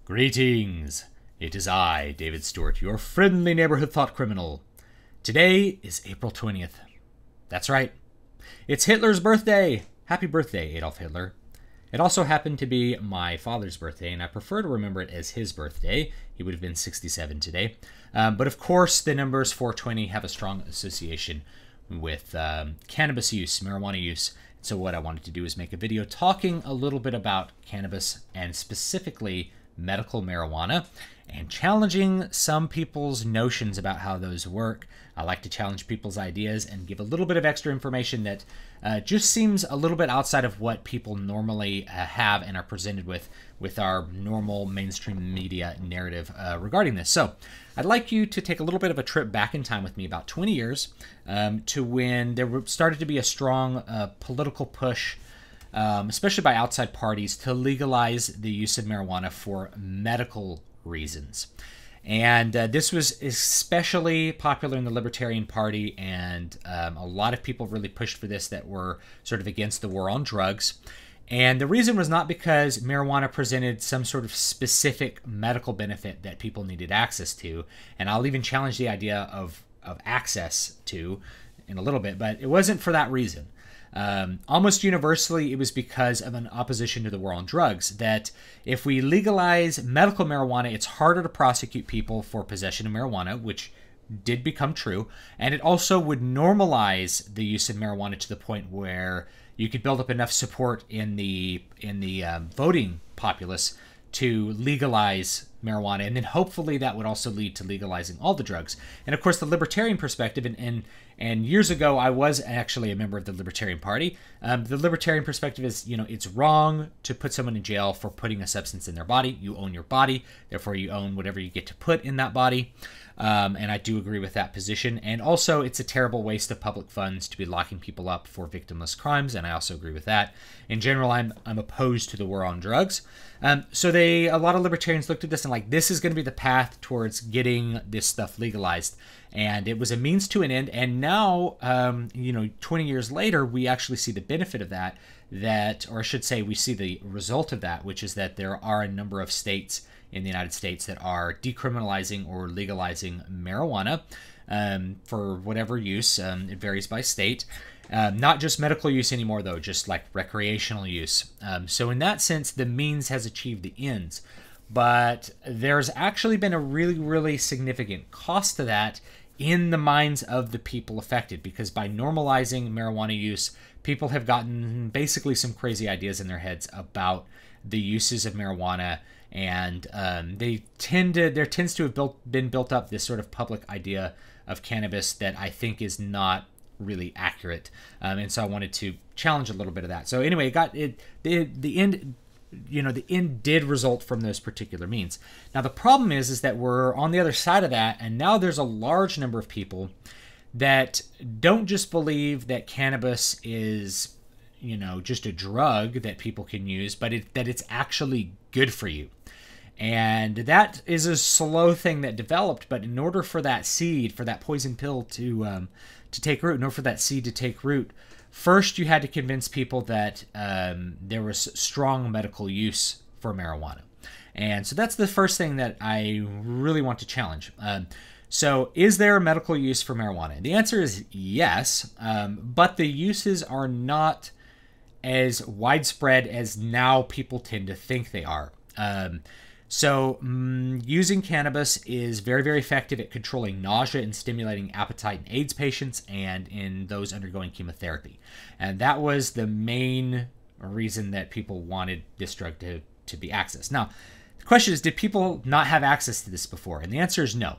Greetings! It is I, David Stewart, your friendly neighborhood thought criminal. Today is April 20th. That's right. It's Hitler's birthday! Happy birthday, Adolf Hitler. It also happened to be my father's birthday, and I prefer to remember it as his birthday. He would have been 67 today. But of course, the numbers 420 have a strong association with cannabis use, marijuana use. So what I wanted to do is make a video talking a little bit about cannabis and specifically medical marijuana and challenging some people's notions about how those work. I like to challenge people's ideas and give a little bit of extra information that just seems a little bit outside of what people normally have and are presented with our normal mainstream media narrative regarding this. So I'd like you to take a little bit of a trip back in time with me about 20 years to when there started to be a strong political push, especially by outside parties, to legalize the use of marijuana for medical reasons. And this was especially popular in the Libertarian Party, and a lot of people really pushed for this that were sort of against the war on drugs. And the reason was not because marijuana presented some sort of specific medical benefit that people needed access to, and I'll even challenge the idea of access to in a little bit, but it wasn't for that reason. Almost universally, it was because of an opposition to the war on drugs, that if we legalize medical marijuana, it's harder to prosecute people for possession of marijuana, which did become true, and it also would normalize the use of marijuana to the point where you could build up enough support in the voting populace to legalize marijuana, and then hopefully that would also lead to legalizing all the drugs. And of course, the libertarian perspective, and years ago I was actually a member of the Libertarian Party. The libertarian perspective is, it's wrong to put someone in jail for putting a substance in their body. You own your body, therefore you own whatever you get to put in that body. And I do agree with that position. And also, it's a terrible waste of public funds to be locking people up for victimless crimes, and I also agree with that. In general, I'm opposed to the war on drugs. So a lot of libertarians looked at this and like, this is going to be the path towards getting this stuff legalized. And it was a means to an end. And now, 20 years later, we actually see the benefit of that, or I should say we see the result of that, which is that there are a number of states in the United States that are decriminalizing or legalizing marijuana for whatever use. It varies by state. Not just medical use anymore, though, just like recreational use. So in that sense, the means has achieved the ends. But there's actually been a really, really significant cost to that in the minds of the people affected, because by normalizing marijuana use, people have gotten basically some crazy ideas in their heads about the uses of marijuana, and there tends to have been built up this sort of public idea of cannabis that I think is not really accurate, and so I wanted to challenge a little bit of that. So anyway, the end did result from those particular means. Now the problem is that we're on the other side of that, and now there's a large number of people that don't just believe that cannabis is, just a drug that people can use, but that it's actually good for you. And that is a slow thing that developed, but in order for that seed, for that poison pill to take root, in order for that seed to take root, first you had to convince people that there was strong medical use for marijuana. And so that's the first thing that I really want to challenge. So is there a medical use for marijuana? The answer is yes, but the uses are not as widespread as now people tend to think they are. So using cannabis is very, very effective at controlling nausea and stimulating appetite in AIDS patients and in those undergoing chemotherapy. And that was the main reason that people wanted this drug to be accessed. Now, the question is, did people not have access to this before? And the answer is no.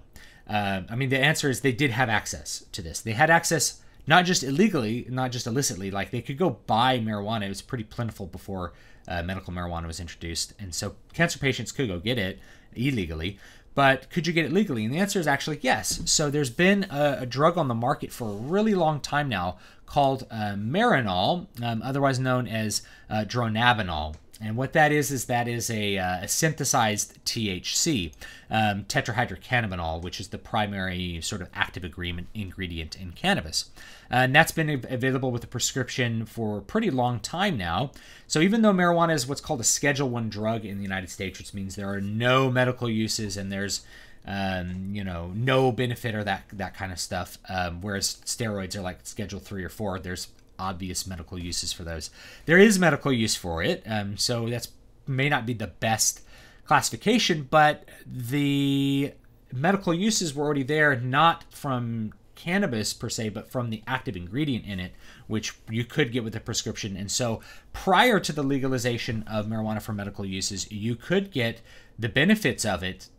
The answer is they did have access to this. They had access not just illegally, not just illicitly, like they could go buy marijuana. It was pretty plentiful before medical marijuana was introduced. And so cancer patients could go get it illegally, but could you get it legally? And the answer is actually yes. So there's been a drug on the market for a really long time now called Marinol, otherwise known as dronabinol. And what that is that is a synthesized THC, tetrahydrocannabinol, which is the primary sort of active ingredient in cannabis. And that's been available with a prescription for a pretty long time now. So even though marijuana is what's called a Schedule I drug in the United States, which means there are no medical uses and there's no benefit or that kind of stuff, whereas steroids are like Schedule III or IV, there's obvious medical uses for those. There is medical use for it, so that's may not be the best classification, but the medical uses were already there, not from cannabis per se, but from the active ingredient in it, which you could get with a prescription. And so prior to the legalization of marijuana for medical uses, you could get the benefits of it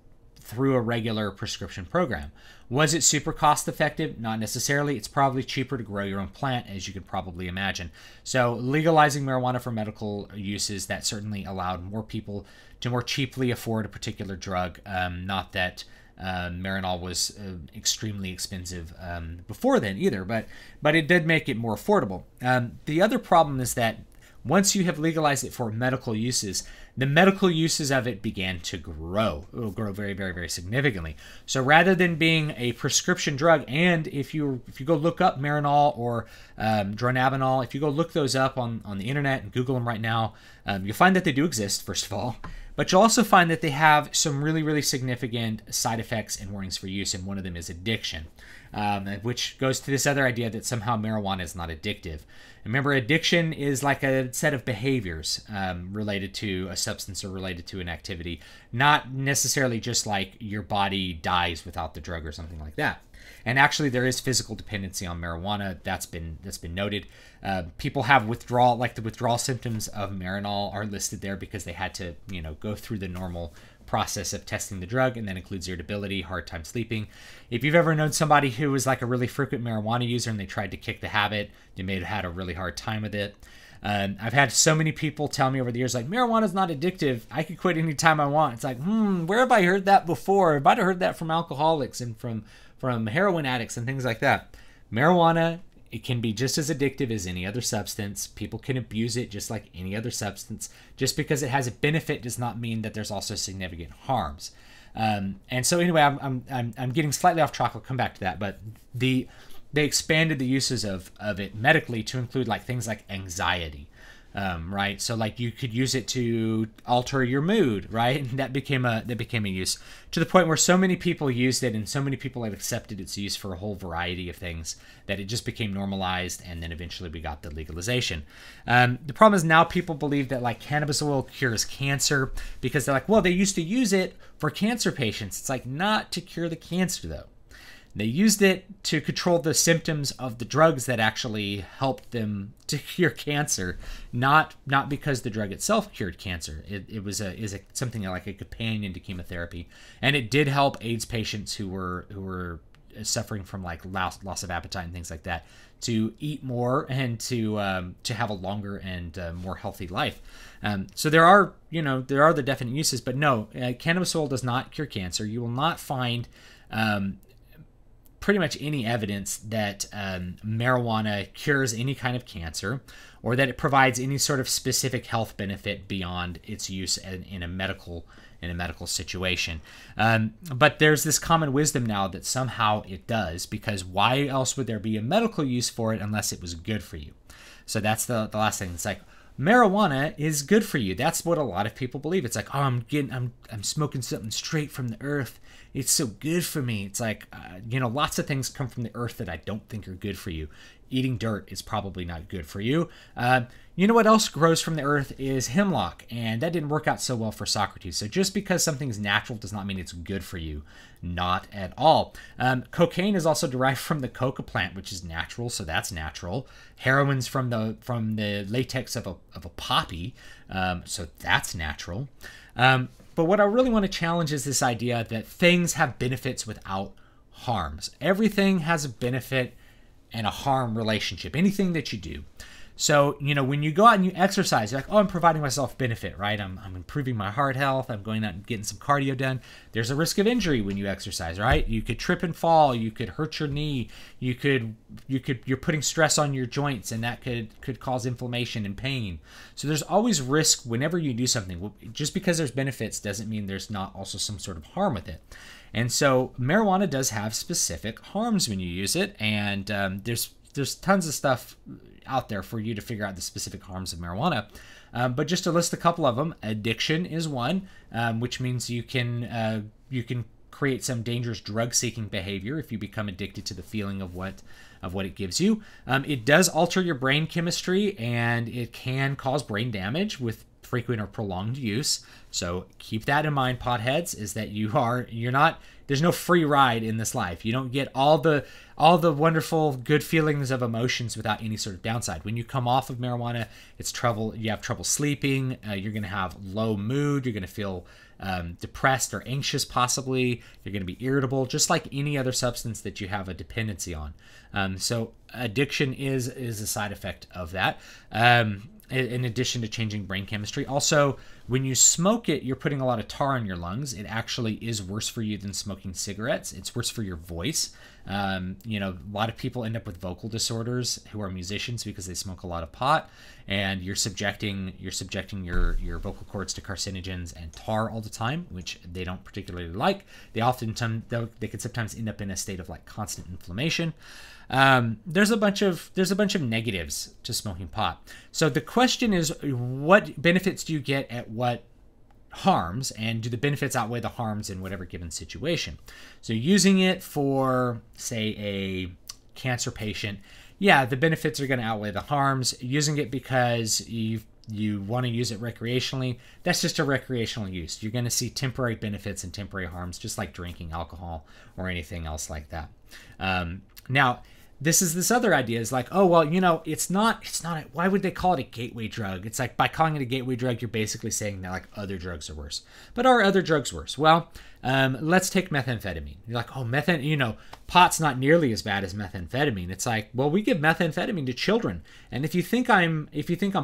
through a regular prescription program. Was it super cost effective? Not necessarily. It's probably cheaper to grow your own plant, as you could probably imagine. So legalizing marijuana for medical uses, that certainly allowed more people to more cheaply afford a particular drug. Not that Marinol was extremely expensive before then either, but it did make it more affordable. The other problem is that once you have legalized it for medical uses, the medical uses of it began to grow. It will grow very, very, very significantly. So rather than being a prescription drug, and if you go look up Marinol or Dronabinol, if you go look those up on the internet and Google them right now, you'll find that they do exist, first of all. But you'll also find that they have some really, really significant side effects and warnings for use, and one of them is addiction, which goes to this other idea that somehow marijuana is not addictive. Remember, addiction is like a set of behaviors related to a substance or related to an activity, not necessarily just like your body dies without the drug or something like that. And actually, there is physical dependency on marijuana. That's been noted. People have withdrawal, like the withdrawal symptoms of Marinol are listed there because they had to, go through the normal process of testing the drug, and that includes irritability, hard time sleeping. If you've ever known somebody who was like a really frequent marijuana user and they tried to kick the habit, they may have had a really hard time with it. I've had so many people tell me over the years, like, marijuana's not addictive. I could quit anytime I want. It's like, where have I heard that before? I might have heard that from alcoholics and from heroin addicts and things like that. Marijuana, it can be just as addictive as any other substance. People can abuse it just like any other substance. Just because it has a benefit does not mean that there's also significant harms. And so anyway, I'm getting slightly off track. I'll come back to that. But they expanded the uses of it medically to include like things like anxiety. Right? So like you could use it to alter your mood, right? And that became a use, to the point where so many people used it and so many people have accepted its use for a whole variety of things that it just became normalized, and then eventually we got the legalization. The problem is now people believe that like cannabis oil cures cancer because they're like, well, they used to use it for cancer patients. It's like, not to cure the cancer though. They used it to control the symptoms of the drugs that actually helped them to cure cancer, not because the drug itself cured cancer. It was something like a companion to chemotherapy, and it did help AIDS patients who were suffering from like loss of appetite and things like that to eat more and to have a longer and more healthy life. So there are the definite uses, but no, cannabis oil does not cure cancer. You will not find pretty much any evidence that marijuana cures any kind of cancer, or that it provides any sort of specific health benefit beyond its use in a medical situation. But there's this common wisdom now that somehow it does, because why else would there be a medical use for it unless it was good for you? So that's the last thing. It's like, marijuana is good for you. That's what a lot of people believe. It's like, oh, I'm smoking something straight from the earth. It's so good for me. It's like, lots of things come from the earth that I don't think are good for you. Eating dirt is probably not good for you. You know what else grows from the earth is hemlock, and that didn't work out so well for Socrates. So just because something's natural does not mean it's good for you. Not at all. Cocaine is also derived from the coca plant, which is natural, so that's natural. Heroin's from the latex of a poppy, so that's natural. But what I really want to challenge is this idea that things have benefits without harms. Everything has a benefit and a harm relationship, anything that you do. So, when you go out and you exercise, you're like, oh, I'm providing myself benefit, right? I'm improving my heart health. I'm going out and getting some cardio done. There's a risk of injury when you exercise, right? You could trip and fall. You could hurt your knee. You're putting stress on your joints, and that could cause inflammation and pain. So there's always risk whenever you do something. Just because there's benefits doesn't mean there's not also some sort of harm with it. And so marijuana does have specific harms when you use it, and there's tons of stuff out there for you to figure out the specific harms of marijuana. But just to list a couple of them, addiction is one, which means you can create some dangerous drug-seeking behavior if you become addicted to the feeling of what it gives you. It does alter your brain chemistry, and it can cause brain damage with frequent or prolonged use. So keep that in mind, potheads, is that there's no free ride in this life. You don't get all the wonderful good feelings of emotions without any sort of downside. When you come off of marijuana, you have trouble sleeping, you're going to have low mood, you're going to feel depressed or anxious possibly, you're going to be irritable, just like any other substance that you have a dependency on. So addiction is a side effect of that. In addition to changing brain chemistry. Also, when you smoke it, you're putting a lot of tar in your lungs. It actually is worse for you than smoking cigarettes. It's worse for your voice. A lot of people end up with vocal disorders who are musicians because they smoke a lot of pot, and you're subjecting your vocal cords to carcinogens and tar all the time, which they don't particularly like. They can sometimes end up in a state of like constant inflammation. There's a bunch of negatives to smoking pot. So the question is, what benefits do you get at what harms, and do the benefits outweigh the harms in whatever given situation? So using it for, say, a cancer patient, yeah, the benefits are going to outweigh the harms. Using it because you want to use it recreationally, that's just a recreational use. You're going to see temporary benefits and temporary harms, just like drinking alcohol or anything else like that. Now, this other idea is like, oh, well, it's not, why would they call it a gateway drug? It's like, by calling it a gateway drug, you're basically saying that like other drugs are worse. But are other drugs worse? Well, let's take methamphetamine. You're like, oh, pot's not nearly as bad as methamphetamine. It's like, well, we give methamphetamine to children. And if you think I'm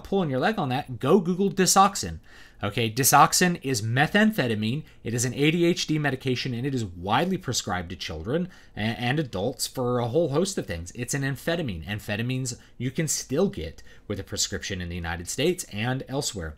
pulling your leg on that, go Google Disoxin. Okay, Disoxin is methamphetamine. It is an ADHD medication, and it is widely prescribed to children and adults for a whole host of things. It's an amphetamine. Amphetamines you can still get with a prescription in the United States and elsewhere.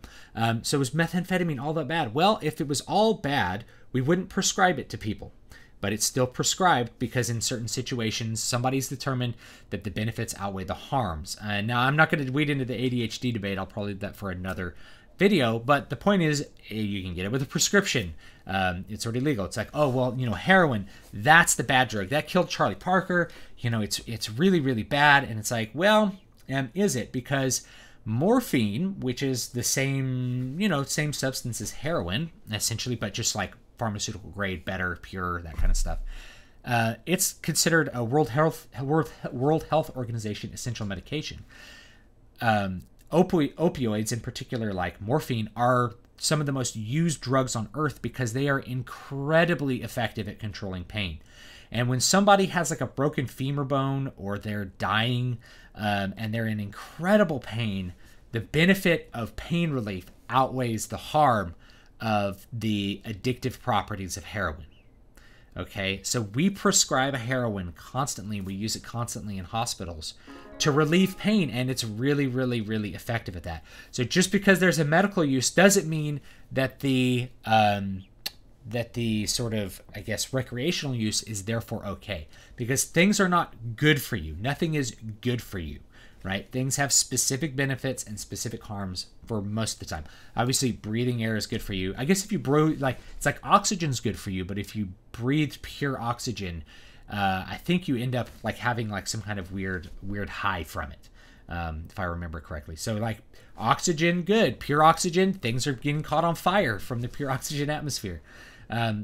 So is methamphetamine all that bad? Well, if it was all bad, we wouldn't prescribe it to people. But it's still prescribed because in certain situations, somebody's determined that the benefits outweigh the harms. Now, I'm not going to wade into the ADHD debate. I'll probably do that for another video, but the point is, you can get it with a prescription. It's already legal. It's like, oh, well, heroin, that's the bad drug. That killed Charlie Parker. It's really, really bad. And it's like, well, is it? Because morphine, which is the same substance as heroin, essentially, but just like pharmaceutical grade, better, pure, that kind of stuff. It's considered a World Health Organization essential medication. Opioids, in particular, like morphine, are some of the most used drugs on earth because they are incredibly effective at controlling pain. And when somebody has like a broken femur bone, or they're dying and they're in incredible pain, the benefit of pain relief outweighs the harm of the addictive properties of heroin. Okay, so we prescribe heroin constantly. We use it constantly in hospitals to relieve pain, and it's really, really, really effective at that. So just because there's a medical use doesn't mean that the sort of, I guess, recreational use is therefore okay, because things are not good for you. Nothing is good for you, right? Things have specific benefits and specific harms for most of the time. Obviously, breathing air is good for you. I guess if you breathe, it's like oxygen's good for you, but if you breathe pure oxygen, I think you end up like having like some kind of weird high from it, if I remember correctly. So like oxygen, good. Pure oxygen, things are getting caught on fire from the pure oxygen atmosphere.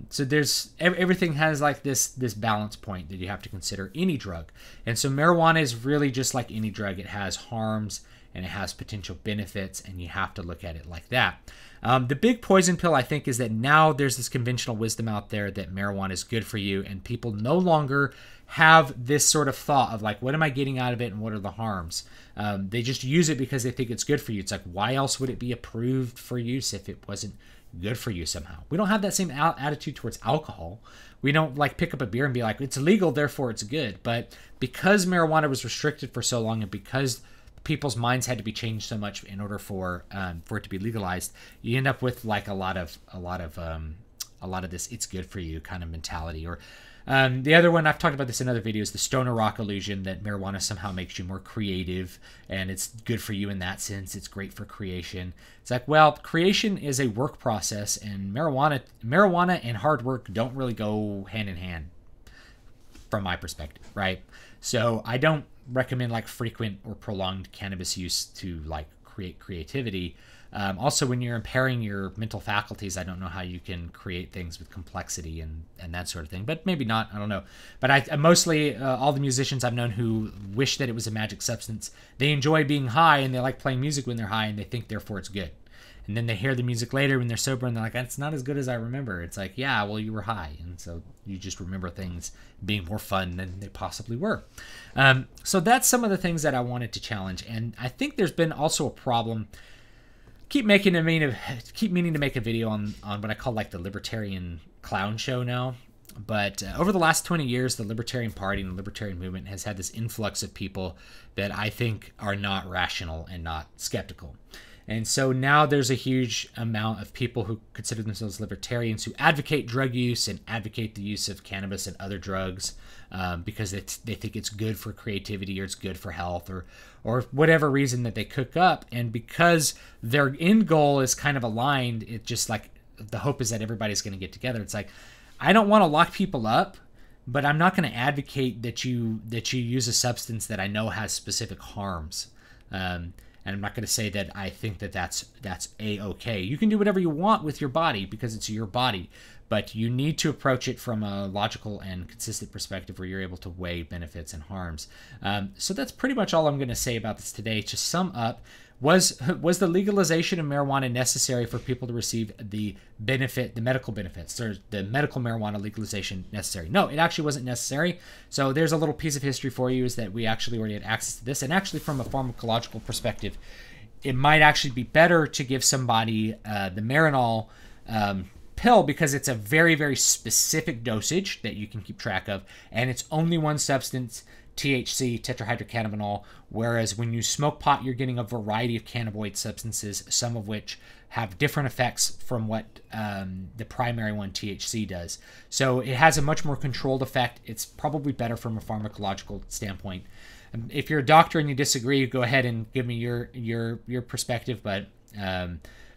So there's everything has like this balance point that you have to consider any drug. And so marijuana is really just like any drug. It has harms and it has potential benefits, and you have to look at it like that. The big poison pill, I think, is that now there's this conventional wisdom out there that marijuana is good for you, and people no longer have this sort of thought of like, what am I getting out of it and what are the harms? They just use it because they think it's good for you. It's like, why else would it be approved for use if it wasn't good for you somehow? We don't have that same attitude towards alcohol. We don't like pick up a beer and be like, it's illegal, therefore it's good. But because marijuana was restricted for so long, and because people's minds had to be changed so much in order for it to be legalized, you end up with like a lot of this "it's good for you" kind of mentality. Or the other one, I've talked about this in other videos, the stoner rock illusion that marijuana somehow makes you more creative and it's good for you in that sense. It's great for creation. It's like, well, creation is a work process, and marijuana and hard work don't really go hand in hand from my perspective, right? So I don't recommend like frequent or prolonged cannabis use to like create creativity. Also, when you're impairing your mental faculties, I don't know how you can create things with complexity and that sort of thing. But maybe not. I don't know. But I mostly all the musicians I've known who wish that it was a magic substance, they enjoy being high and they like playing music when they're high, and they think therefore it's good. And then they hear the music later when they're sober and they're like, it's not as good as I remember. It's like, yeah, well, you were high. And so you just remember things being more fun than they possibly were. So that's some of the things that I wanted to challenge. And I think there's been also a problem. Keep meaning to make a video on what I call like the libertarian clown show now. But over the last 20 years, the Libertarian Party and the Libertarian movement has had this influx of people that I think are not rational and not skeptical. And so now there's a huge amount of people who consider themselves libertarians who advocate drug use and advocate the use of cannabis and other drugs because they think it's good for creativity or it's good for health or whatever reason that they cook up. And because their end goal is kind of aligned, it just like the hope is that everybody's going to get together. It's like, I don't want to lock people up, but I'm not going to advocate that you use a substance that I know has specific harms. And I'm not going to say that I think that that's a-okay. You can do whatever you want with your body because it's your body, but you need to approach it from a logical and consistent perspective where you're able to weigh benefits and harms. So that's pretty much all I'm going to say about this today. To sum up, was the legalization of marijuana necessary for people to receive the medical benefits, or the medical marijuana legalization necessary? No, it actually wasn't necessary. So there's a little piece of history for you, is that we actually already had access to this. And actually from a pharmacological perspective, it might actually be better to give somebody the Marinol pill because it's a very, very specific dosage that you can keep track of. And it's only one substance, THC, tetrahydrocannabinol, whereas when you smoke pot, you're getting a variety of cannabinoid substances, some of which have different effects from what the primary one, THC, does. So it has a much more controlled effect. It's probably better from a pharmacological standpoint. If you're a doctor and you disagree, go ahead and give me your perspective, but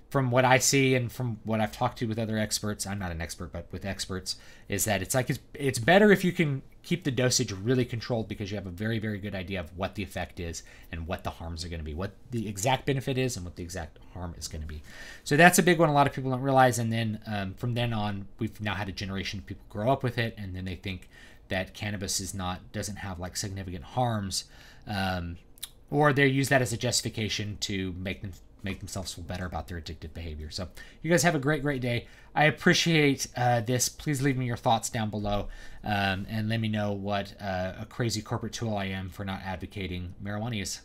from what I see and from what I've talked to with other experts, I'm not an expert, but with experts, is that it's better if you can keep the dosage really controlled because you have a very, very good idea of what the effect is and what the harms are going to be, what the exact benefit is and what the exact harm is going to be. So that's a big one a lot of people don't realize. And then from then on, we've now had a generation of people grow up with it, and then they think that cannabis doesn't have like significant harms, or they use that as a justification to make themselves feel better about their addictive behavior. So you guys have a great, great day. I appreciate this. Please leave me your thoughts down below and let me know what a crazy corporate tool I am for not advocating marijuana use.